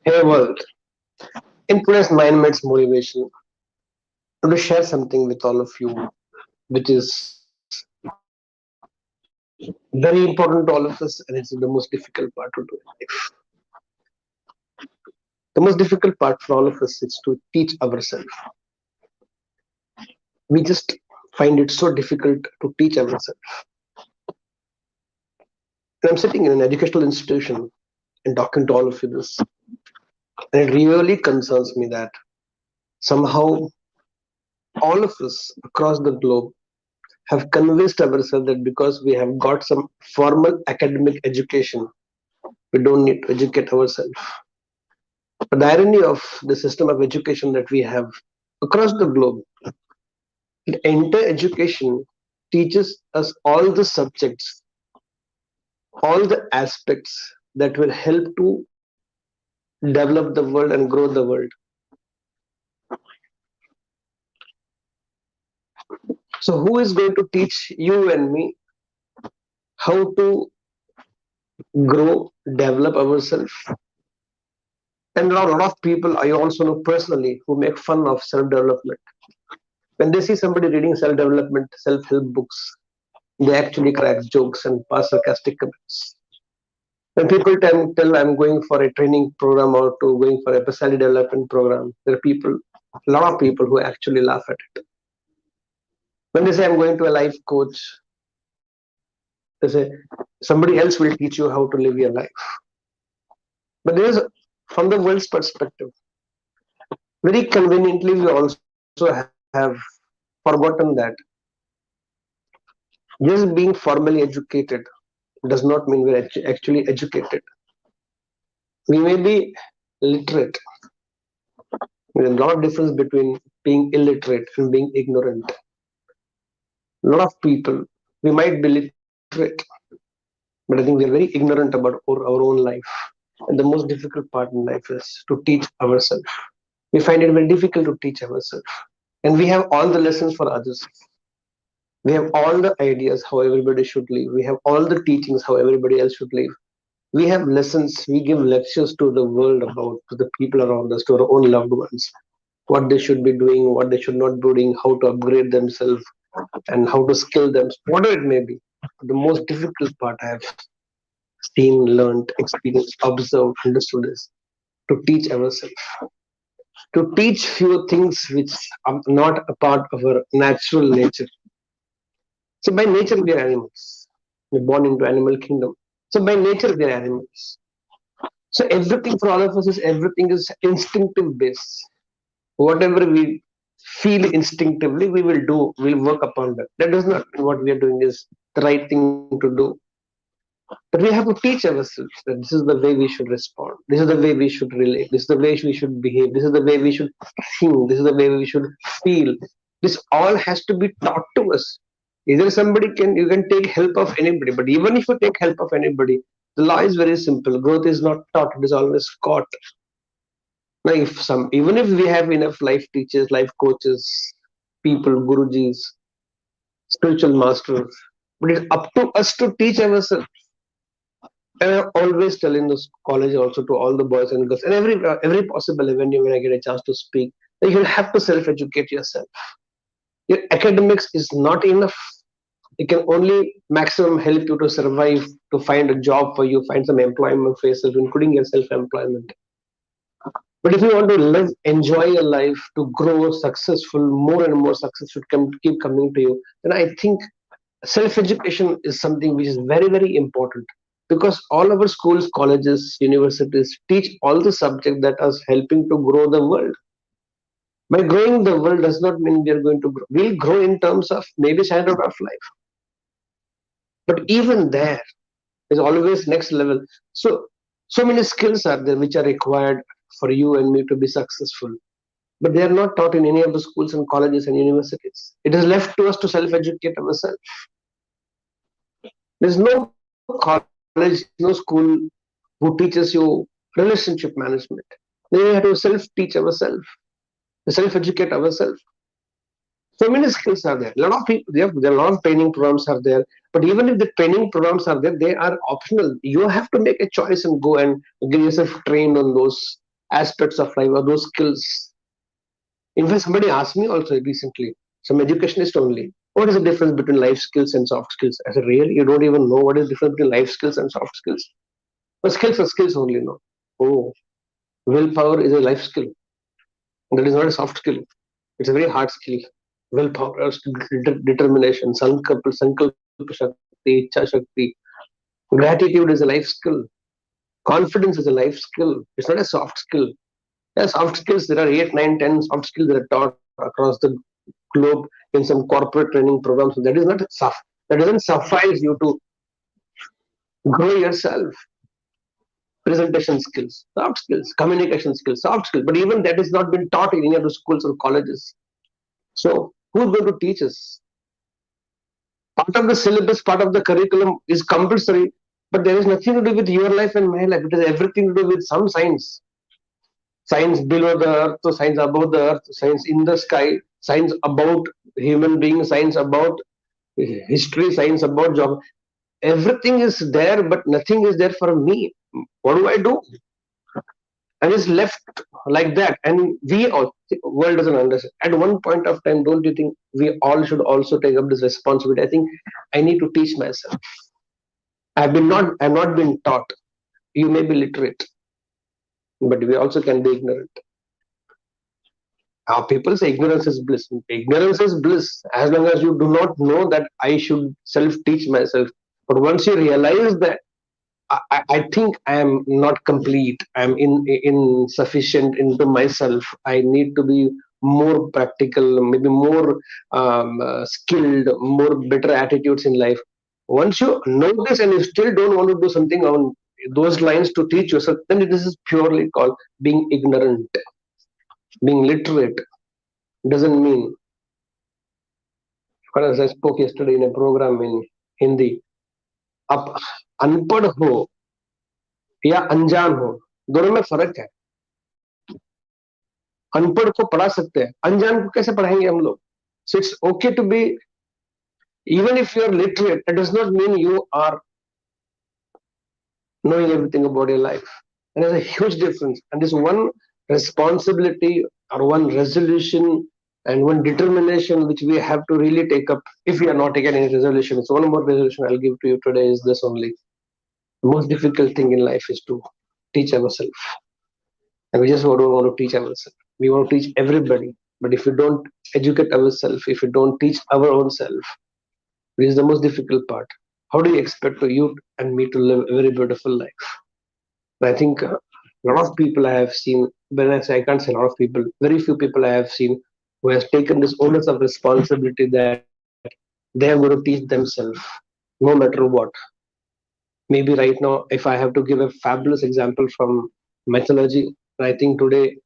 Hey world, in today's Mind Mates Motivation, I want to share something with all of you, which is very important to all of us, and it's the most difficult part to do in life. The most difficult part for all of us is to teach ourselves. We just find it so difficult to teach ourselves. And I'm sitting in an educational institution and talking to all of you this, and it really concerns me that somehow all of us across the globe have convinced ourselves that because we have got some formal academic education, we don't need to educate ourselves. But the irony of the system of education that we have across the globe, the entire education teaches us all the subjects, all the aspects that will help to develop the world and grow the world. So, who is going to teach you and me how to grow, develop ourselves? And a lot of people I also know personally who make fun of self development. When they see somebody reading self development, self help books, they actually crack jokes and pass sarcastic comments. When people tell I'm going for a training program or to going for a personality development program, there are people, a lot of people who actually laugh at it. When they say I'm going to a life coach, they say somebody else will teach you how to live your life. But there is, from the world's perspective, very conveniently, we also have forgotten that just being formally educated does not mean we're actually educated. We may be literate. There's a lot of difference between being illiterate and being ignorant. A lot of people, we might be literate, but I think we are very ignorant about our own life. And the most difficult part in life is to teach ourselves. We find it very difficult to teach ourselves. And we have all the lessons for others. We have all the ideas how everybody should live. We have all the teachings how everybody else should live. We have lessons. We give lectures to the world about to the people around us, to our own loved ones, what they should be doing, what they should not be doing, how to upgrade themselves, and how to skill them, whatever it may be. The most difficult part I have seen, learned, experienced, observed, understood is to teach ourselves, to teach few things which are not a part of our natural nature. So by nature we are animals. We're born into animal kingdom. So by nature we are animals. So everything for all of us is everything is instinctive based. Whatever we feel instinctively, we will do. We'll work upon that. That does not mean what we are doing is the right thing to do. But we have to teach ourselves that this is the way we should respond. This is the way we should relate. This is the way we should behave. This is the way we should think. This is the way we should feel. This all has to be taught to us. Either somebody can you can take help of anybody, but even if you take help of anybody, the law is very simple. Growth is not taught; it is always caught. Now, if some even if we have enough life teachers, life coaches, people, gurujis, spiritual masters, but it's up to us to teach ourselves. And I always tell in this college also to all the boys and girls and every possible avenue when I get a chance to speak that you'll have to self-educate yourself. Your academics is not enough. It can only maximum help you to survive, to find a job for you, find some employment for yourself, including your self-employment. But if you want to live, enjoy your life, to grow successful, more and more success should keep coming to you. Then I think self-education is something which is very, very important because all our schools, colleges, universities teach all the subjects that are helping to grow the world. By growing the world does not mean we are going to grow. We'll grow in terms of maybe standard of life, but even there is always next level. So many skills are there which are required for you and me to be successful, but they are not taught in any of the schools and colleges and universities. It is left to us to self-educate ourselves. There's no college, no school who teaches you relationship management. Then we have to self-teach ourselves, self-educate ourselves. So many skills are there. A lot of people, there are a lot of training programs are there. But even if the training programs are there, they are optional. You have to make a choice and go and get yourself trained on those. aspects of life or those skills. In fact, somebody asked me also recently, some educationist only, what is the difference between life skills and soft skills? I said, really? You don't even know what is the difference between life skills and soft skills? But skills are skills only, no? Oh, willpower is a life skill. That is not a soft skill. It's a very hard skill. Willpower, determination, sankalpa shakti, icha shakti. Gratitude is a life skill. Confidence is a life skill. It's not a soft skill. Yeah, soft skills, there are 8, 9, 10 soft skills that are taught across the globe in some corporate training programs. That is not soft. That doesn't suffice you to grow yourself. Presentation skills, soft skills, communication skills, soft skills. But even that has not been taught in any of the schools or colleges. So who's going to teach us? Part of the syllabus, part of the curriculum is compulsory, but there is nothing to do with your life and my life. It has everything to do with some science. Science below the earth, so science above the earth, science in the sky, science about human beings, science about history, science about job. Everything is there, but nothing is there for me. What do I do? And it's left like that. And we all, the world doesn't understand. At one point of time, don't you think we all should also take up this responsibility? I think I need to teach myself. I've not been taught. You may be literate, but we also can be ignorant. People say ignorance is bliss. Ignorance is bliss as long as you do not know that I should self teach myself. But once you realize that I think I am not complete, I am insufficient into myself, I need to be more practical, maybe more skilled, more better attitudes in life. Once you know this and you still don't want to do something on those lines to teach yourself, then this is purely called being ignorant. Being literate doesn't mean, as I spoke yesterday in a program in Hindi, आप अनपढ़ हो या अनजान हो, दोनों में फर्क है. अनपढ़ को पढ़ा सकते हैं, अनजान को कैसे पढ़ाएंगे हम लोग? So it's okay to be, even if you are literate, that does not mean you are knowing everything about your life. And there's a huge difference. And this one responsibility or one resolution and one determination which we have to really take up if we are not taking any resolution. So one more resolution I'll give to you today is this only. The most difficult thing in life is to teach ourselves. And we just don't want to teach ourselves. We want to teach everybody. But if we don't educate ourselves, if we don't teach our own self, which is the most difficult part, how do you expect to you and me to live a very beautiful life? I think a lot of people I have seen, when I say I can't say a lot of people, very few people I have seen who has taken this onus of responsibility that they are going to teach themselves no matter what. Maybe right now, if I have to give a fabulous example from mythology, I think today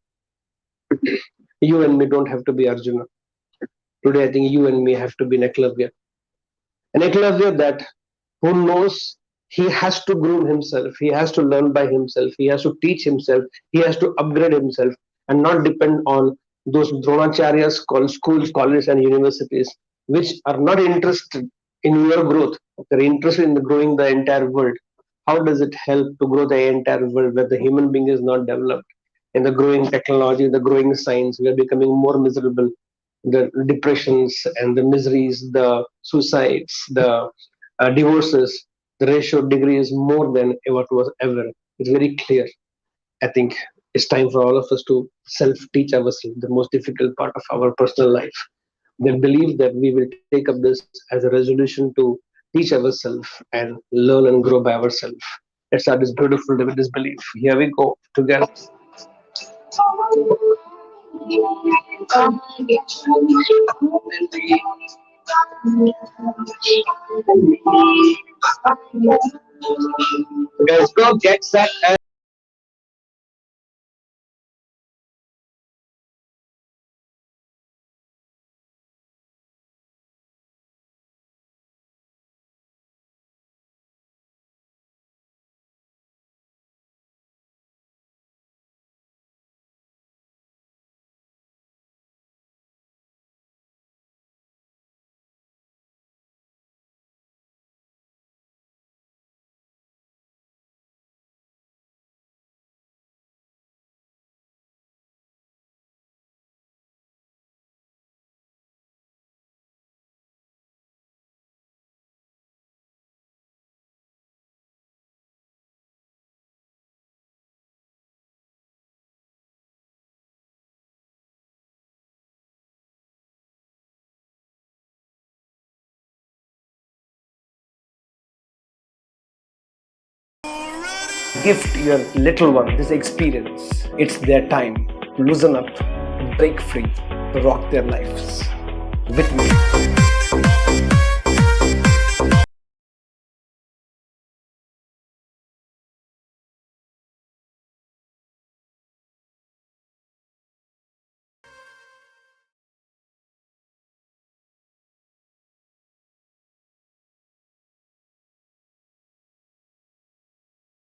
you and me don't have to be Arjuna. Today, I think you and me have to be Ekalavya. An Ekalavya that who knows he has to groom himself, he has to learn by himself, he has to teach himself, he has to upgrade himself, and not depend on those dronacharyas called schools, colleges, and universities, which are not interested in your growth. They're interested in growing the entire world. How does it help to grow the entire world where the human being is not developed? In the growing technology, the growing science, we are becoming more miserable. The depressions and the miseries, the suicides, the divorces, the ratio degree is more than what was ever. It's very clear. I think it's time for all of us to self-teach ourselves, the most difficult part of our personal life. They believe that we will take up this as a resolution to teach ourselves and learn and grow by ourselves. Let's start this beautiful day with this belief. Here we go together. Guys, go get set. gift your little one this experience. It's their time to loosen up, break free, rock their lives with me.